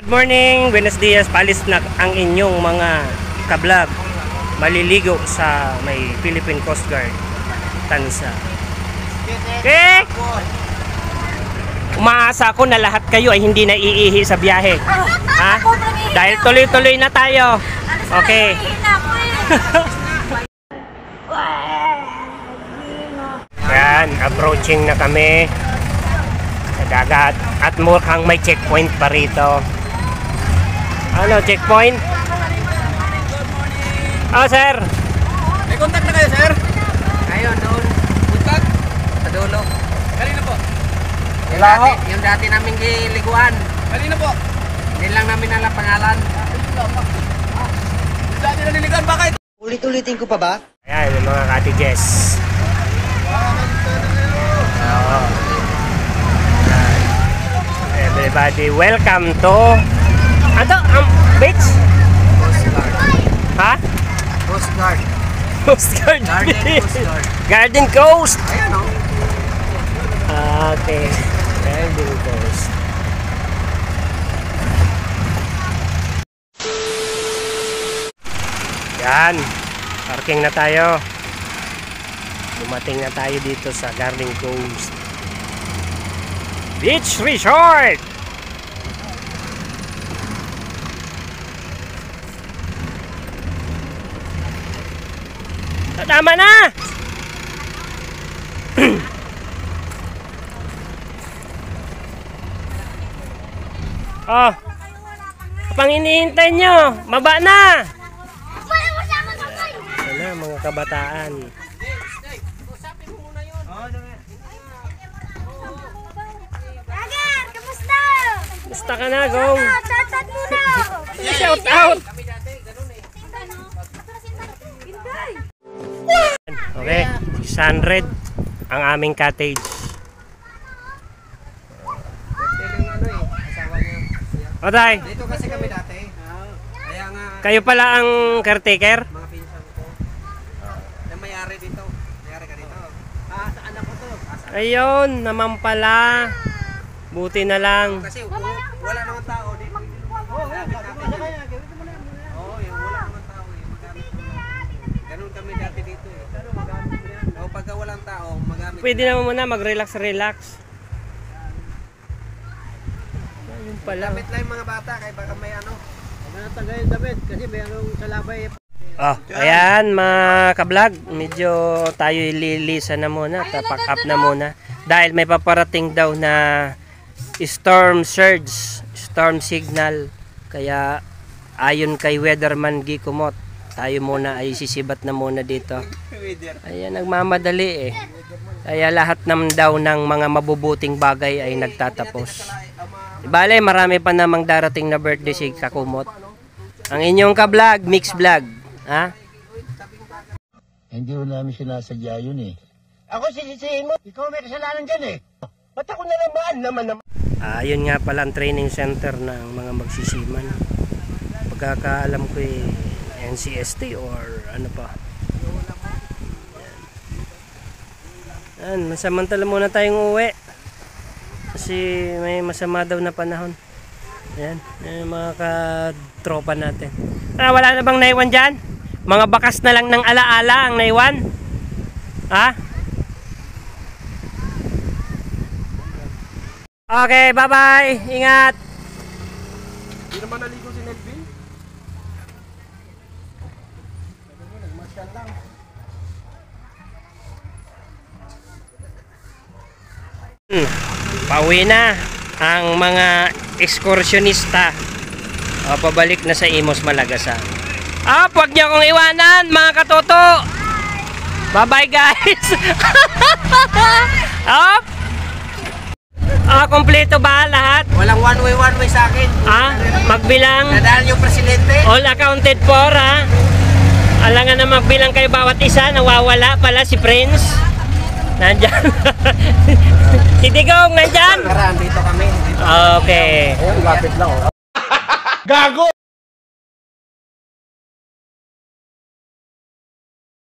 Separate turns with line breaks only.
Good morning, buenos dias. Paalis na ang inyong mga kablog. Maliligo sa may Philippine Coast Guard Tansa. Okay? Umaasa ako na lahat kayo ay hindi na iihi sa biyahe. Ha? Dahil tuloy-tuloy na tayo. Okay. Yan, approaching na kami sa dagat. At mukhang may checkpoint pa rito. Ano, checkpoint? Oh, sir.
May contact na kayo, sir? Ayun, doon. Contact? Sa dulo. Kanina po? Yung dati naming giliguan. Kanina po? Hindi lang namin alam pangalan. Yung dati na niliguan, bakit?
Ulit-ulitin ko pa ba?
Ayan, yung mga cottages. Everybody, welcome to beach?
Coast Guard.
Ha?
Coast Guard.
Coast Guard.
Garden Coast Guard.
Garden Coast.
Ayan, o.
Okay. Garden Coast. Yan. Parking na tayo. Dumating na tayo dito sa Garden Coast Beach Resort. Tama na. Oh. Kapang hinihintay nyo, baba na. Wala mga kabataan. Basta ka na, go!
Shout muna!
Shout out! Okay, 600 ang aming cottage. Oday,
Dito kasi kami dati. Kaya nga,
kayo pala ang caretaker?
mga pinsan ko. Yung may-ari dito. May-ari ka dito. Sa anak ko to.
Ayun, naman pala. Buti na lang.
Kasi wala naman tao dito. Oo, yung wala naman tao eh. Magamit mo yan. Ganun kami dati dito eh. Magamit mo yan. O pagka walang tao, magamit.
Pwede naman muna mag-relax. Ayun pala.
Damit lang yung mga bata kaya baka may ano. Huwag na natanggal yung damit kasi mayroong salabay.
Oh, ayan mga kablog, medyo tayo ililisa na muna, pack up na muna. Dahil may paparating daw na storm surge, storm signal. Kaya ayon kay Weatherman Gikumot, tayo muna ay sisibat na muna dito. Ayan, nagmamadali eh. Kaya lahat naman daw ng mga mabubuting bagay ay nagtatapos. Bale, marami pa namang darating na birthday si Kakumot. Ang inyong ka-vlog, mix vlog. Ha?
Hindi ko namin sinasadya yun eh. Ako sisisihin mo, ikaw may kasalanan dyan eh. Ba't ako naman?
Yun nga pala ang training center ng mga magsisiman. Pagkakaalam ko NCST or ano pa. Yan, samantala muna tayong uwi. Kasi may masama daw na panahon. Yan, yung mga katropa natin. Wala na bang naiwan dyan? Mga bakas na lang ng alaala ang naiwan? Ha? Okay, bye-bye. Ingat.
Hindi naman naligo si Nelvin. Nagmasyal lang.
Pauwi na ang mga ekskursyonista. Pabalik na sa Imos, Malagasan. Huwag niyo akong iwanan, mga katoto. Bye-bye, guys. Kompleto ba lahat?
Walang one way sa akin.
Magbilang.
Nadaan yung presidente.
All accounted for, ha? Alangan na magbilang kayo bawat isa. Nawawala pala si Prince. Nandyan. Si Digong, nandyan?
Karaan, dito kami.
Okay.
Ayun, lapit lang. Gago!